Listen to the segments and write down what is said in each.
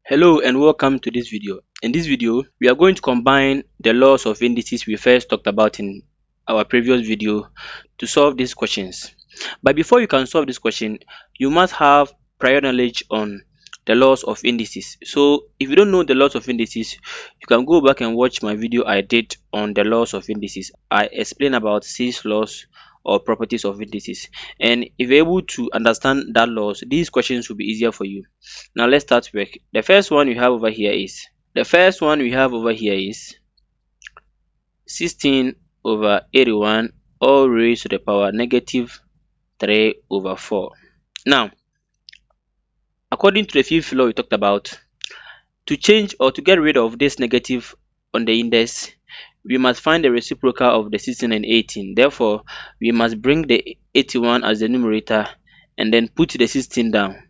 Hello and welcome to this video. In this video, we are going to combine the laws of indices we first talked about in our previous video to solve these questions. But before you can solve this question, you must have prior knowledge on the laws of indices. So if you don't know the laws of indices, you can go back and watch my video I did on the laws of indices. I explain about 6 laws or properties of indices. And if you're able to understand that laws, these questions will be easier for you. Now let's start work. The first one we have over here is 16 over 81 all raised to the power negative 3 over 4. Now, according to the fifth law we talked about, to change or to get rid of this negative on the index, we must find the reciprocal of the 16 and 18. Therefore, we must bring the 81 as the numerator and then put the 16 down.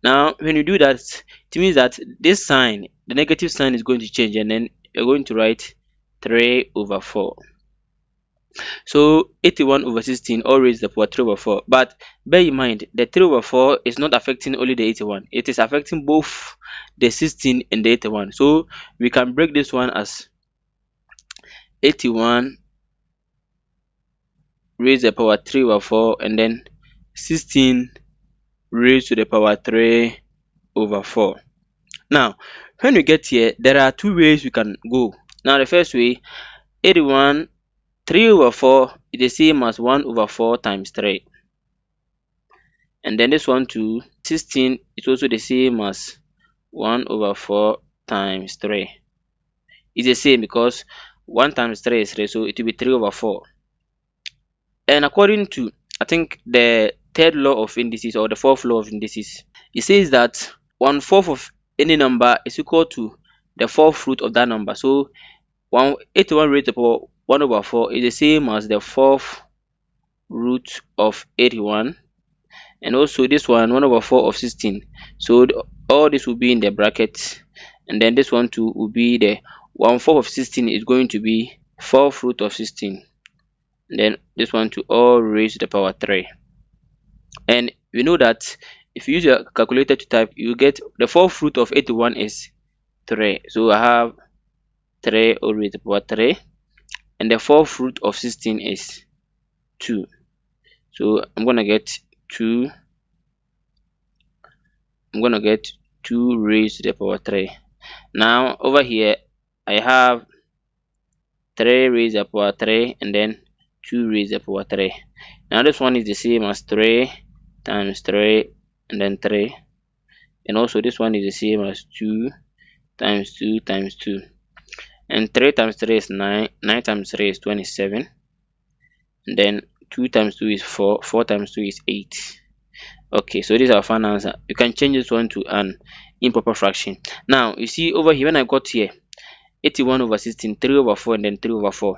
Now, when you do that, it means that this sign, the negative sign, is going to change, and then you're going to write 3 over 4. So 81 over 16 all raised to the power 3 over 4. But bear in mind, the 3 over 4 is not affecting only the 81. It is affecting both the 16 and the 81. So we can break this one as 81 raised to the power 3 over 4, and then 16 raised to the power 3 over 4. Now, when we get here, there are two ways we can go. Now, the first way, 81 3 over 4 is the same as 1 over 4 times 3. And then this one too, 16 is also the same as 1 over 4 times 3. It's the same because 1 times 3 is 3, so it will be 3 over 4. And according to, I think, the third law of indices or the fourth law of indices, it says that 1/4 of any number is equal to the fourth root of that number. So 81 raised to the power 1 over 4 is the same as the fourth root of 81, and also this one 1 over 4 of 16. So all this will be in the bracket, and then this one too will be the 1/4 of 16 is going to be fourth root of 16, and then this one to all raised to the power 3. And we know that if you use your calculator to type, you get the fourth root of 81 is 3. So I have 3 all raised to the power 3, and the fourth root of 16 is 2. So I'm gonna get 2 raised to the power 3. Now over here I have 3 raised to the power 3 and then 2 raised to the power 3. Now this one is the same as 3 times 3 and then 3, and also this one is the same as 2 times 2 times 2, and 3 times 3 is 9, 9 times 3 is 27, and then 2 times 2 is 4, 4 times 2 is 8. Okay, so this is our final answer. You can change this one to an improper fraction. Now you see over here, when I got here 81 over 16, 3 over 4 and then 3 over 4,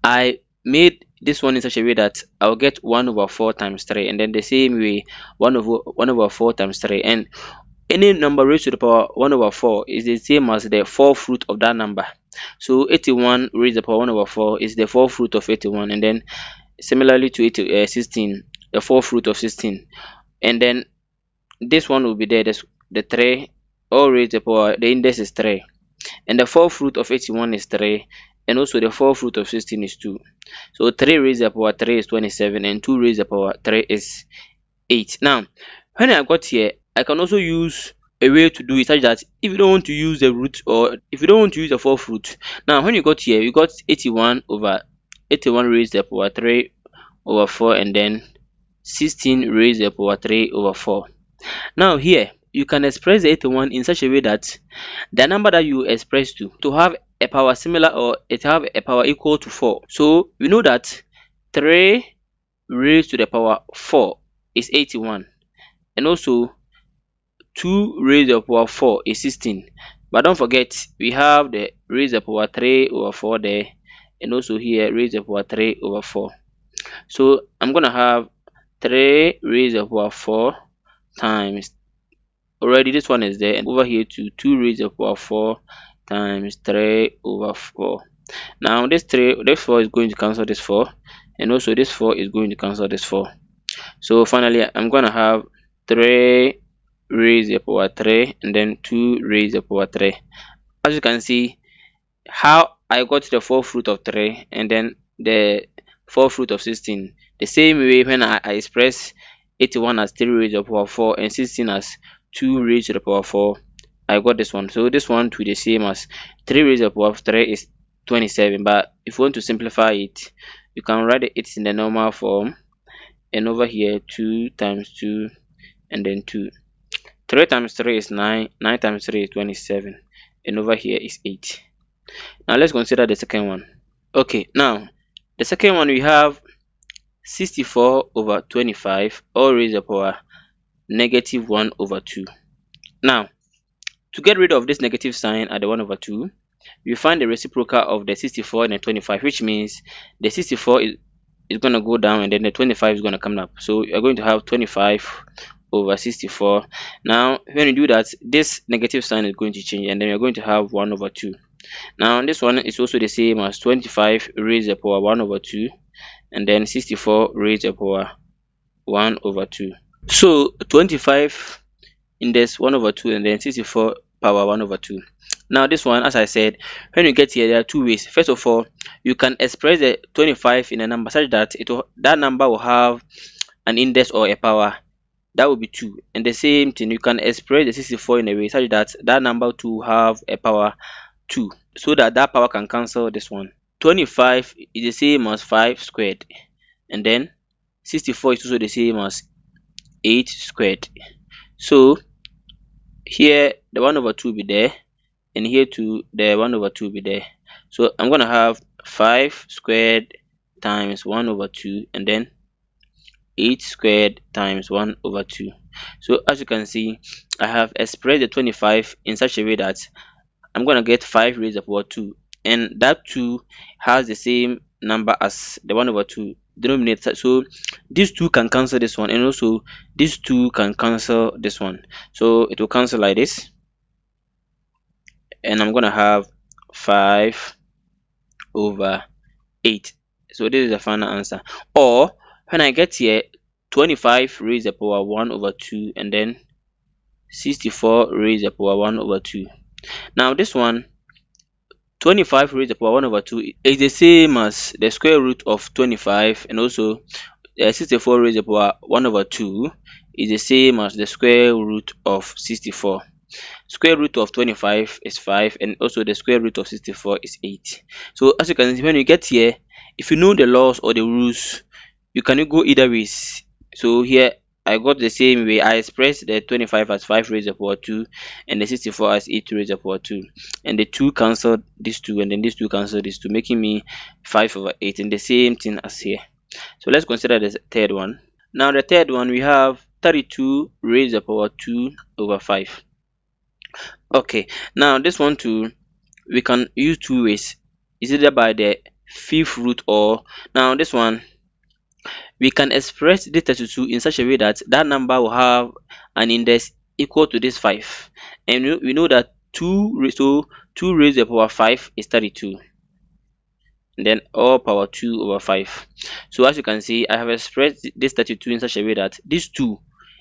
I made this one in such a way that I'll get 1 over 4 times 3, and then the same way 1 over 4 times 3, and any number raised to the power 1 over 4 is the same as the fourth root of that number. So 81 raised to the power 1 over 4 is the fourth root of 81, and then similarly to 16, the fourth root of 16, and then this one will be there, the 3 all raised to the power, the index is 3, and the fourth root of 81 is 3, and also the fourth root of 16 is 2. So 3 raised to the power 3 is 27, and 2 raised to the power 3 is 8. Now when I got here, I can also use a way to do it such that if you don't want to use the root, or if you don't want to use the fourth root, now when you got here, you got 81 raised to the power 3 over 4, and then 16 raised to the power 3 over 4. Now here you can express the 81 in such a way that the number that you express to have a power similar, or it have a power equal to 4. So we know that 3 raised to the power 4 is 81, and also 2 raised to the power 4 is 16. But don't forget, we have the raised to the power 3 over 4 there, and also here raised to the power 3 over 4. So I'm gonna have 3 raised to the power 4 times, already this one is there, and over here to 2 raised to the power 4 times 3 over 4. Now this 4 is going to cancel this 4, and also this 4 is going to cancel this 4. So finally I'm gonna have 3 raised to the power 3 and then 2 raised to the power 3. As you can see, how I got the fourth root of 3 and then the fourth root of 16. The same way when I express 81 as 3 raised to the power 4 and 16 as 2 raised to the power 4, I got this one. So this one to be the same as 3 raised to the power 3 is 27. But if you want to simplify it, you can write it in the normal form, and over here 2 times 2 and then 2. 3 times 3 is 9, 9 times 3 is 27, and over here is 8. Now let's consider the second one. Okay, now the second one we have 64 over 25 all raised to the power negative 1 over 2. Now, to get rid of this negative sign at the 1 over 2, we find the reciprocal of the 64 and the 25, which means the 64 is going to go down and then the 25 is going to come up. So you're going to have 25 over 64. Now, when you do that, this negative sign is going to change and then you're going to have 1 over 2. Now, this one is also the same as 25 raised to the power 1 over 2 and then 64 raised to the power 1 over 2. So 25 index 1 over 2 and then 64 power 1 over 2. Now this one, as I said, when you get here, there are two ways. First of all, you can express the 25 in a number such that that number will have an index or a power. That will be 2. And the same thing, you can express the 64 in a way such that that number to have a power 2, so that that power can cancel this one. 25 is the same as 5 squared, and then 64 is also the same as 8 squared. So here the 1 over 2 will be there, and here too the 1 over 2 will be there. So I'm gonna have 5 squared times 1 over 2 and then 8 squared times 1 over 2. So as you can see, I have expressed the 25 in such a way that I'm gonna get 5 raised to the power 2, and that 2 has the same number as the 1 over 2 denominator. So these two can cancel this one, and also these two can cancel this one. So it will cancel like this, and I'm gonna have 5 over 8. So this is the final answer. Or when I get here, 25 raised to the power 1 over 2 and then 64 raised to the power 1 over 2. Now this one, 25 raised to the power 1 over 2 is the same as the square root of 25, and also 64 raised to the power 1 over 2 is the same as the square root of 64. Square root of 25 is 5, and also the square root of 64 is 8. So as you can see, when you get here, if you know the laws or the rules, you can go either ways. So here I got the same way. I expressed the 25 as 5 raised to the power 2 and the 64 as 8 raised to the power 2, and the 2 cancelled these two, and then these two cancelled these two, making me 5 over 8, and the same thing as here. So let's consider the third one. Now the third one, we have 32 raised to the power 2 over 5. Okay, now this one too, we can use two ways. Is either by the fifth root, or now this one we can express this 32 in such a way that that number will have an index equal to this 5, and we know that 2 raised to the power 5 is 32, and then all power 2 over 5. So as you can see, I have expressed this 32 in such a way that this 2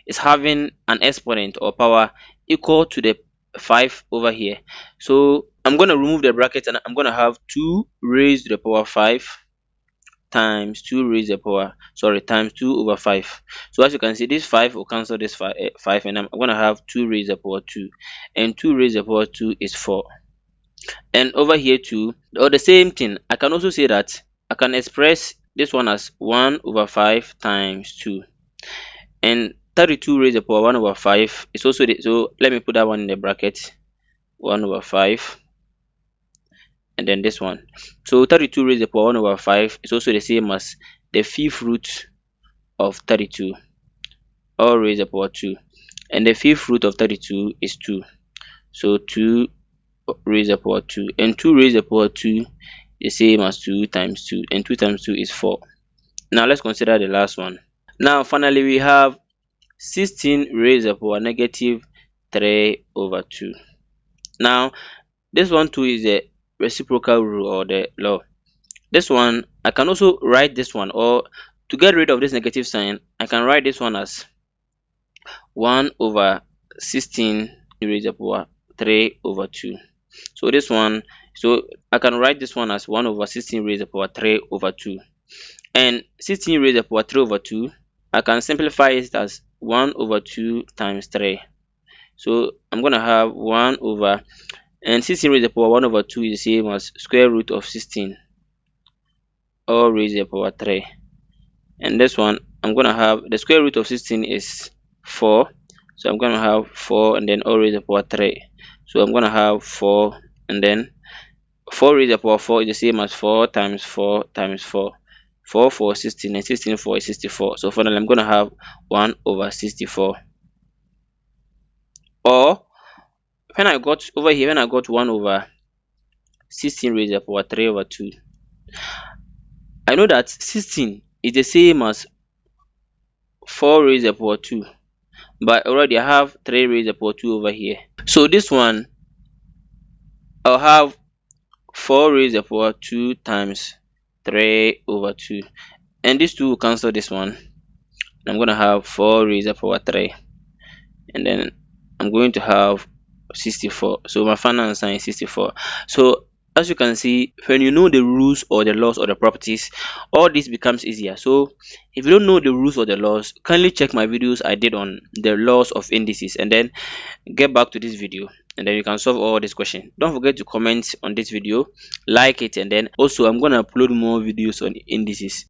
is having an exponent or power equal to the 5 over here. So I'm going to remove the bracket, and I'm going to have 2 raised to the power 5 times 2 raised to the power, times 2 over 5. So as you can see, this 5 will cancel this 5, and I'm going to have 2 raised to the power 2, and 2 raised to the power 2 is 4. And over here too, or the same thing, I can also say that I can express this one as 1 over 5 times 2, and 32 raised to the power 1 over 5 is also so let me put that one in the bracket, 1 over 5, and then this one. So 32 raised to the power 1 over 5 is also the same as the fifth root of 32, all raised to the power 2, and the fifth root of 32 is 2. So 2 raised to the power 2, and 2 raised to the power 2 the same as 2 times 2, and 2 times 2 is 4. Now let's consider the last one. Now finally we have 16 raised to the power negative 3 over 2. Now this one too is the reciprocal rule or the law. This one I can also write this one, or to get rid of this negative sign, I can write this one as 1 over 16 raised to the power 3 over 2. So this one, so I can write this one as 1 over 16 raised to the power 3 over 2. And 16 raised to the power 3 over 2, I can simplify it as 1 over 2 times 3. So I'm going to have 1 over, and 16 raised to the power 1 over 2 is the same as square root of 16, all raised to the power 3. And this one, I'm going to have the square root of 16 is 4. So I'm going to have 4 and then all raised to the power 3. So I'm going to have 4 and then 4 raised to the power 4 is the same as 4 times 4 times 4. 4 for 16 and 16 4 is 64. So finally I'm going to have 1 over 64. Or when I got over here, when I got 1 over 16 raised to the power 3 over 2, I know that 16 is the same as 4 raised to the power 2. But already I have 3 raised to the power 2 over here. So this one, I'll have 4 raised to the power 2 times 3 over 2. And these two will cancel this one. I'm going to have 4 raised to the power 3. And then I'm going to have 64. So my final answer is 64. So as you can see, when you know the rules or the laws or the properties, all this becomes easier. So if you don't know the rules or the laws, kindly check my videos I did on the laws of indices and then get back to this video, and then you can solve all these questions. Don't forget to comment on this video, like it, and then also I'm going to upload more videos on indices.